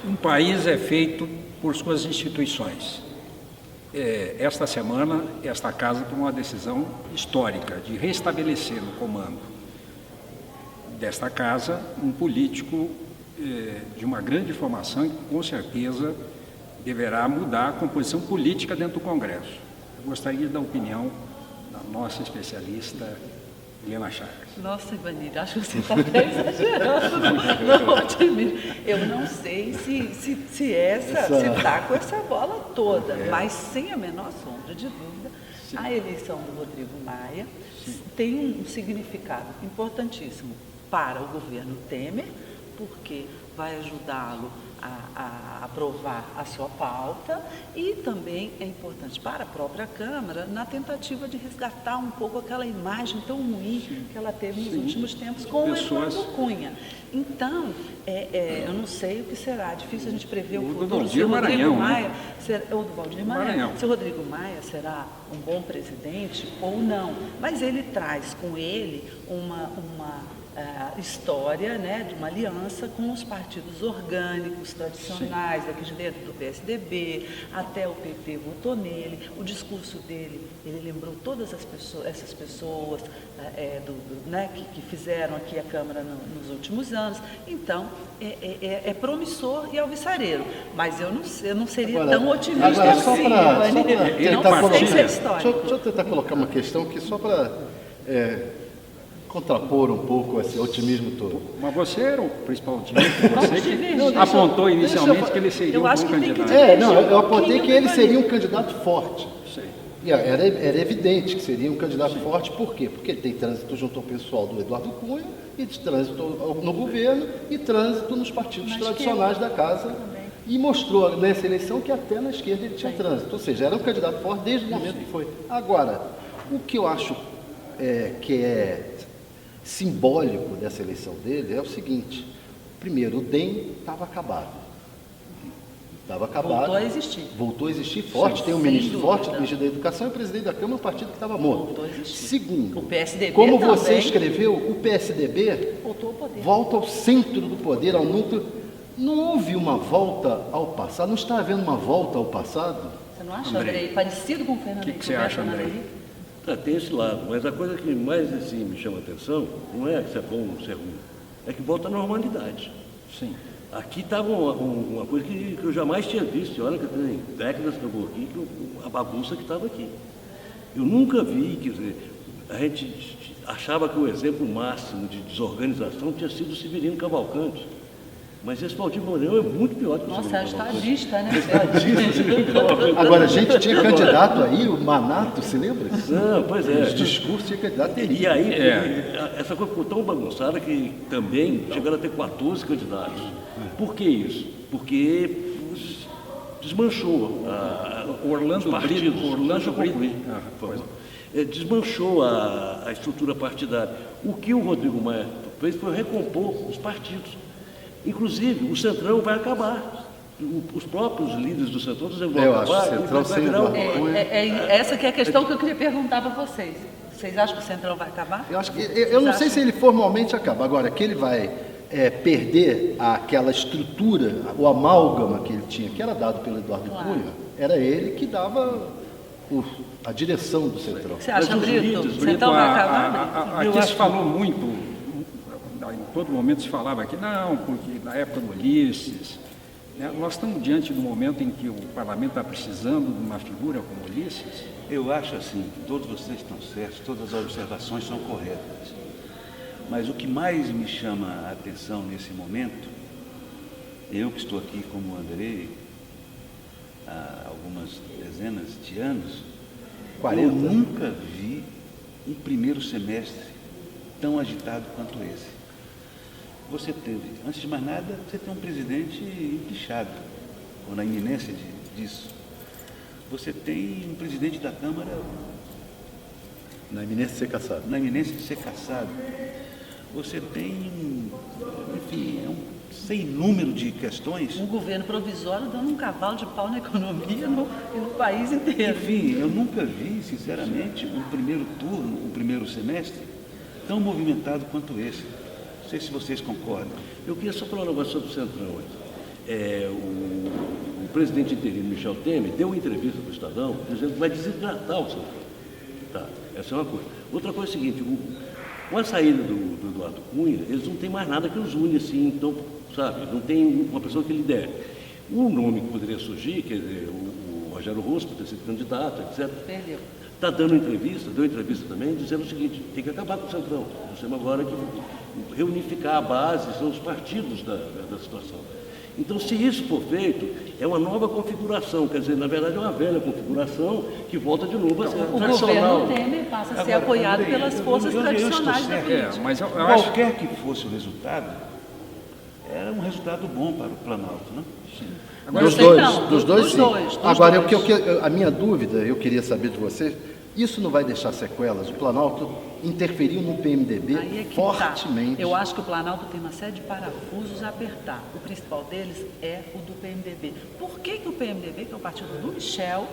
Um país é feito por suas instituições. Esta semana, esta casa tomou uma decisão histórica de restabelecer no comando desta casa um político de uma grande formação e que, com certeza, deverá mudar a composição política dentro do Congresso. Eu gostaria da opinião da nossa especialista, Helena Chagas. Nossa, Ivanir, acho que você está até exagerando no otimismo. Eu não sei se está com essa bola toda, mas sem a menor sombra de dúvida, a eleição do Rodrigo Maia tem um significado importantíssimo para o governo Temer, porque vai ajudá-lo a aprovar a sua pauta, e também é importante para a própria Câmara na tentativa de resgatar um pouco aquela imagem tão ruim que ela teve nos últimos tempos com o Eduardo Cunha. Então, eu não sei o que será, difícil a gente prever o futuro. Se o Rodrigo Maia, ou do Valdir Maranhão, se o Rodrigo Maia será um bom presidente ou não, mas ele traz com ele uma história, né, de uma aliança com os partidos orgânicos tradicionais daqui de dentro do PSDB, até o PT votou nele. O discurso dele, ele lembrou todas essas pessoas né, que fizeram aqui a Câmara nos últimos anos. Então, é promissor e alvissareiro, mas eu não seria tão otimista assim. Não sei se é história. Deixa eu tentar colocar uma questão que só para contrapor um pouco esse otimismo todo. Mas você era o principal otimista, você que apontou inicialmente que ele seria um bom candidato. Eu apontei que ele seria um candidato forte. E era evidente que seria um candidato forte, por quê? Porque ele tem trânsito junto ao pessoal do Eduardo Cunha, e de trânsito no governo, e trânsito nos partidos tradicionais da casa. E mostrou nessa eleição que até na esquerda ele tinha trânsito. Ou seja, era um candidato forte desde o momento que foi. Agora, o que eu acho que é simbólico dessa eleição dele é o seguinte: primeiro, o DEM estava acabado. Voltou a existir forte, tem um ministro forte, o ministro da Educação, e o presidente da Câmara, um partido que estava morto. Segundo, o PSDB como também, você escreveu, o PSDB volta ao centro do poder, ao núcleo. Não houve uma volta ao passado, não está havendo uma volta ao passado? Você não acha, Andrei, parecido com o Fernando? O que você acha, Andrei? Tem esse lado, mas a coisa que mais assim, me chama a atenção não é se é bom ou se é ruim, é que volta à normalidade. Sim. Aqui estava uma coisa que eu jamais tinha visto, olha que tem décadas que eu vou aqui, a bagunça que estava aqui. Eu nunca vi, quer dizer, a gente achava que o exemplo máximo de desorganização tinha sido o Severino Cavalcante. Mas esse Valdir Maranhão é muito pior que o Nossa, é estadista, né? Agora, a gente tinha candidato aí, o Manato, se lembra? Não, pois é. Os discursos tinha candidato. E aí, essa coisa ficou tão bagunçada que também chegaram a ter 14 candidatos. Por que isso? Porque desmanchou os partidos. Desmanchou a estrutura partidária. O que o Rodrigo Maia fez foi recompor os partidos. Inclusive, o Centrão vai acabar. Os próprios líderes do Centrão vão acabar. Eu acho que o Centrão sem Eduardo Cunha. Essa que é a questão que eu queria perguntar para vocês. Vocês acham que o Centrão vai acabar? Eu não sei se ele formalmente acaba. Agora, que ele vai perder aquela estrutura, o amálgama que ele tinha, que era dado pelo Eduardo Cunha, era ele que dava a direção do Centrão. Você acha, Brito? O Centrão vai acabar? Aqui se falou muito. Em todo momento se falava aqui, não, porque na época do Ulisses, né, nós estamos diante do momento em que o parlamento está precisando de uma figura como Ulisses. Eu acho assim, que todos vocês estão certos, todas as observações são corretas. Mas o que mais me chama a atenção nesse momento, eu que estou aqui como Andrei há algumas dezenas de anos, 40. Eu nunca vi um primeiro semestre tão agitado quanto esse. Você teve, antes de mais nada, você tem um presidente empichado, ou na iminência disso. Você tem um presidente da Câmara... Na iminência de ser cassado. Na iminência de ser cassado. Você tem, enfim, sem número de questões. Um governo provisório dando um cavalo de pau na economia e no país inteiro. Enfim, eu nunca vi, sinceramente, um primeiro turno, um primeiro semestre, tão movimentado quanto esse. Não sei se vocês concordam. Eu queria só falar um negócio sobre o Centrão. o presidente interino Michel Temer deu uma entrevista para o Estadão dizendo que vai desidratar o Centrão. Tá, essa é uma coisa. Outra coisa é a seguinte, com a saída do Eduardo Cunha, eles não têm mais nada que os une assim, então, sabe, não tem uma pessoa que lidere. Um nome que poderia surgir, quer dizer, o Rogério Rosso, por ter sido candidato, etc. Perdeu. Está deu entrevista também, dizendo o seguinte, tem que acabar com o Centrão. Nós temos agora que reunificar a base, são os partidos da situação. Então, se isso for feito, é uma nova configuração, quer dizer, na verdade é uma velha configuração que volta de novo a ser O tradicional. governo Temer passa a ser apoiado pelas forças tradicionais da política. Mas eu acho Qualquer que fosse o resultado, era um resultado bom para o Planalto, né? Dos dois, sim. Agora, dois. a minha dúvida, eu queria saber de você, isso não vai deixar sequelas? O Planalto interferiu no PMDB Aí é que fortemente. tá. Eu acho que o Planalto tem uma série de parafusos a apertar. O principal deles é o do PMDB. Por que o PMDB, que é o partido do Michel,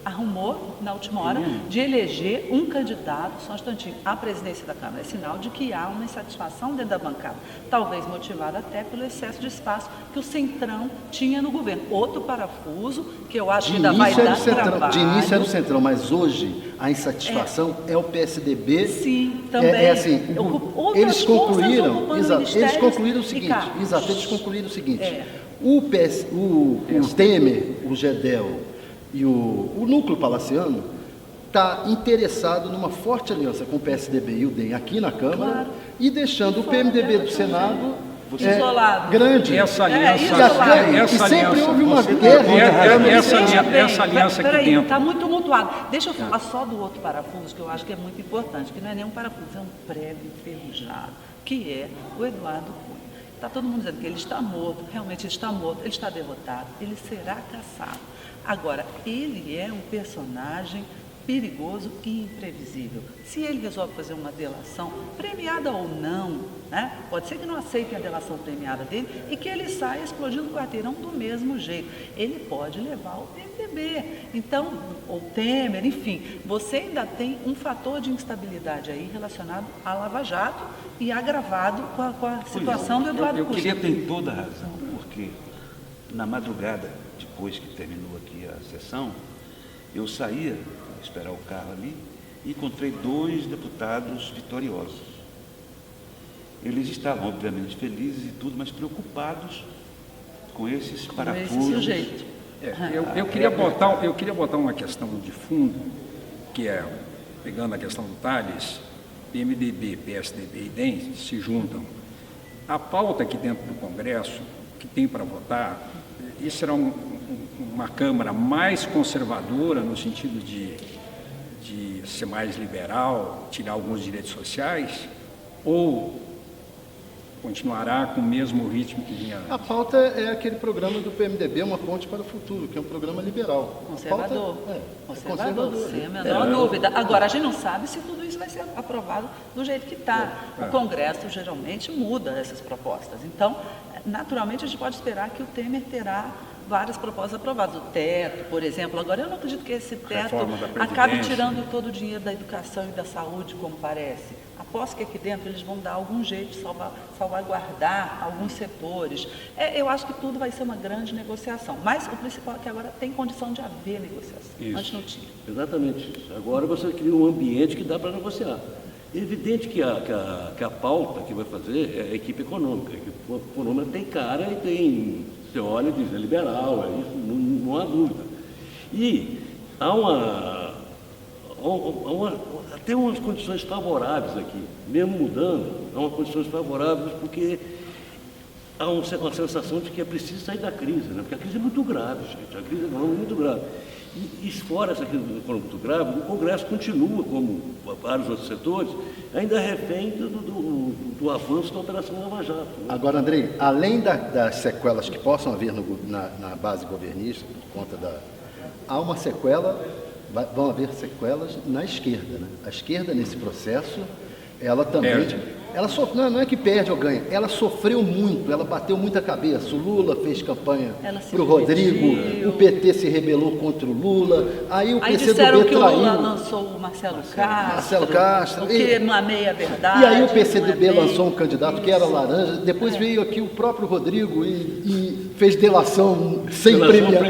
arrumou, na última hora, de eleger um candidato, só um instantinho, à presidência da Câmara? É sinal de que há uma insatisfação dentro da bancada, talvez motivada até pelo excesso de espaço que o Centrão tinha no governo. Outro parafuso que eu acho que ainda vai dar trabalho. De início era o Centrão, mas hoje a insatisfação é o PSDB. Sim, também. Eles concluíram, eles concluíram o seguinte, o Temer, o Gedel e o núcleo palaciano está interessado numa forte aliança com o PSDB e o DEM aqui na Câmara, e deixando o PMDB do Senado isolado. Grande. essa aliança, E sempre houve uma guerra. essa aliança aqui Peraí, dentro. está muito tumultuado. Deixa eu falar só do outro parafuso, que eu acho que é muito importante, que não é nem um parafuso, é um prego enferrujado, que é o Eduardo Cunha. Está todo mundo dizendo que ele está morto, realmente ele está morto, ele está derrotado, ele será caçado. Agora, ele é um personagem perigoso e imprevisível. Se ele resolve fazer uma delação, premiada ou não, né? Pode ser que não aceitem a delação premiada dele e que ele saia explodindo o quarteirão do mesmo jeito. Ele pode levar o PMDB. Então, ou Temer, enfim, você ainda tem um fator de instabilidade aí relacionado à Lava Jato e agravado com a situação do Eduardo Cunha. Você tem toda a razão, porque na madrugada, depois que terminou aqui a sessão, eu saía esperar o carro ali e encontrei 2 deputados vitoriosos. Eles estavam, obviamente, felizes e tudo, mas preocupados com esses parafusos. Esse sujeito. Eu queria botar uma questão de fundo, que é, pegando a questão do Tales, PMDB, PSDB e DEM se juntam. A pauta aqui dentro do Congresso, que tem para votar, isso será uma Câmara mais conservadora, no sentido de ser mais liberal, tirar alguns direitos sociais, ou continuará com o mesmo ritmo que vinha antes? A pauta é aquele programa do PMDB, Uma Ponte para o Futuro, que é um programa liberal. Conservador. Conservador, sem a menor dúvida. Agora, a gente não sabe se tudo isso vai ser aprovado do jeito que está. O Congresso geralmente muda essas propostas. Então, naturalmente, a gente pode esperar que o Temer terá várias propostas aprovadas. O teto, por exemplo. Agora, eu não acredito que esse teto acabe tirando todo o dinheiro da educação e da saúde, como parece. Aposto que aqui dentro eles vão dar algum jeito de salvaguardar alguns setores. Eu acho que tudo vai ser uma grande negociação. Mas o principal é que agora tem condição de haver negociação. Isso. Antes não tinha. Exatamente isso. Agora você cria um ambiente que dá para negociar. É evidente que a pauta que vai fazer é a equipe econômica. A equipe econômica tem cara e tem... Você olha e diz, é liberal, é isso, não há dúvida. E há até umas condições favoráveis aqui, mesmo mudando, há umas condições favoráveis porque há uma sensação de que é preciso sair da crise, né? Porque a crise é muito grave, gente, a crise econômica é muito grave. E fora essa crise econômica muito grave, o Congresso continua, como vários outros setores, ainda refém do avanço da Operação Lava Jato. Né? Agora, Andrei, além das sequelas que possam haver na base governista, por conta há uma sequela, vão haver sequelas na esquerda, né? A esquerda, nesse processo, ela também Ela não é que perde ou ganha, ela sofreu muito, ela bateu muita cabeça. O Lula fez campanha para o Rodrigo, o PT se rebelou contra o Lula, aí o PCdoB disseram que o Lula traiu. lançou o Marcelo Castro. O que não é meia verdade. E aí o PCdoB lançou um candidato que era laranja, depois veio aqui o próprio Rodrigo e fez delação sem premiar.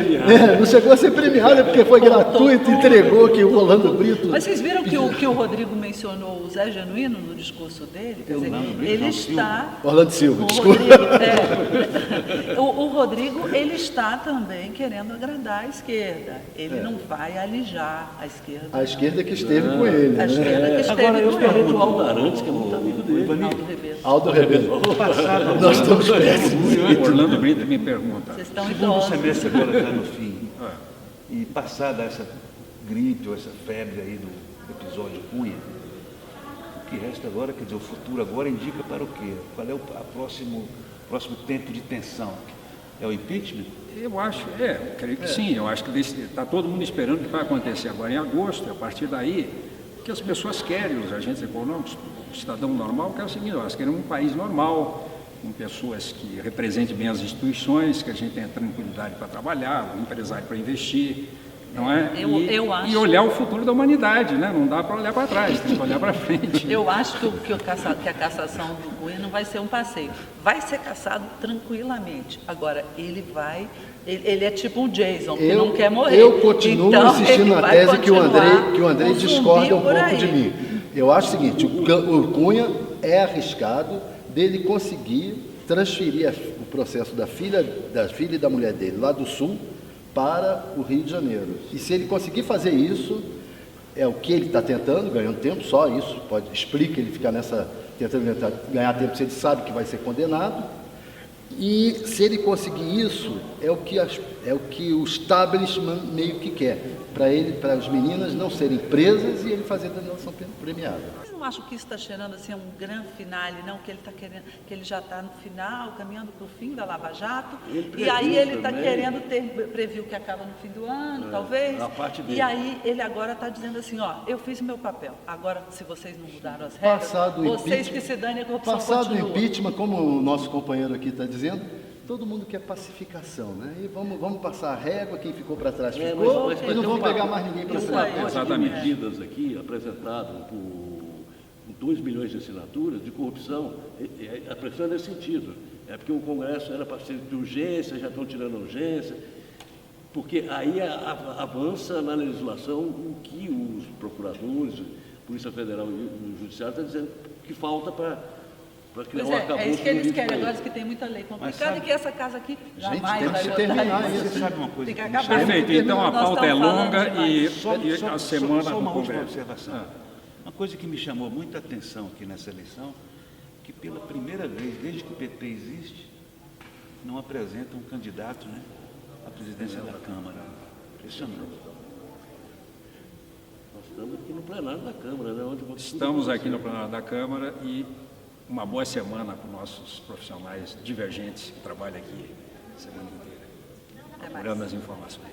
Não chegou a ser premiado porque foi gratuito, entregou que o Rolando Brito... Mas vocês viram que o Rodrigo mencionou o Zé Genuíno no discurso dele? Quer dizer, ele está... Orlando Silva, o desculpa. Rodrigo, o Rodrigo, ele está também querendo agradar a esquerda. Ele não vai alijar a esquerda. A esquerda que esteve com ele. A esquerda que esteve Agora, eu com falei ele. do Aldo Arantes, que é muito amigo dele. Aldo Rebelo. Aldo Rebelo. Nós estamos péssimos. Orlando Brito me pergunta. Vocês estão O segundo idosos. semestre agora está no fim. E passada essa gripe ou essa febre aí do episódio Cunha, o que resta agora, quer dizer, o futuro agora indica para o quê? Qual é o próximo tempo de tensão? É o impeachment? Eu acho, creio que sim. Eu acho que está todo mundo esperando o que vai acontecer agora em agosto. A partir daí, o que as pessoas querem, os agentes econômicos, o cidadão normal, quer o seguinte: elas querem um país normal, com pessoas que representem bem as instituições, que a gente tenha tranquilidade para trabalhar, um empresário para investir, não é? Eu acho... E olhar o futuro da humanidade, né? Não dá para olhar para trás, tem que olhar para frente. Eu acho que a cassação do Cunha não vai ser um passeio. Vai ser cassado tranquilamente. Agora, ele é tipo um Jason, que não quer morrer. Eu continuo então, insistindo na tese que o Andrei um discorda um zumbi por pouco aí. de mim. Eu acho o seguinte, o Cunha é arriscado dele conseguir transferir o processo da filha e da mulher dele lá do Sul para o Rio de Janeiro. E se ele conseguir fazer isso, é o que ele está tentando, ganhando tempo, só isso explica ele ficar tentando ganhar tempo se ele sabe que vai ser condenado. E se ele conseguir isso, é o que o establishment meio que quer, para as meninas não serem presas e ele fazer delação premiada. Vocês não acham que isso está cheirando assim, um grande finale, não? Que ele está querendo, que ele já está no final, caminhando para o fim da Lava Jato, e aí ele está querendo previu que acaba no fim do ano, talvez. a parte dele. E aí ele agora está dizendo assim, eu fiz meu papel. Agora, se vocês não mudaram as regras, vocês que se danem a corrupção Passado o continua. impeachment, como o nosso companheiro aqui está dizendo, todo mundo quer pacificação, né? E vamos passar a régua, quem ficou para trás ficou, mas e não vamos pegar mais ninguém para Isso frente. aí. Exatamente. medidas aqui apresentadas por 2 milhões de assinaturas de corrupção, a pressão é nesse sentido. É porque o Congresso era para ser de urgência, já estão tirando a urgência, porque aí avança na legislação o que os procuradores, Polícia Federal e o Judiciário estão dizendo que falta para criar um arcabouço. É isso que eles jurídico querem para agora, isso. que tem muita lei complicada sabe- e que essa casa aqui jamais tem que vai se votar terminar isso. isso. Você sabe uma coisa Tem que que me acabar. chama- Perfeito, então a Nós pauta é estamos falando longa e demais. a semana só no uma última Congresso. observação. Uma coisa que me chamou muita atenção aqui nessa eleição, que pela primeira vez, desde que o PT existe, não apresenta um candidato, né, à presidência da Câmara. Impressionante. Nós estamos aqui no plenário da Câmara, né? Onde Estamos aqui no plenário da Câmara e uma boa semana com nossos profissionais divergentes que trabalham aqui a semana inteira, procurando as informações.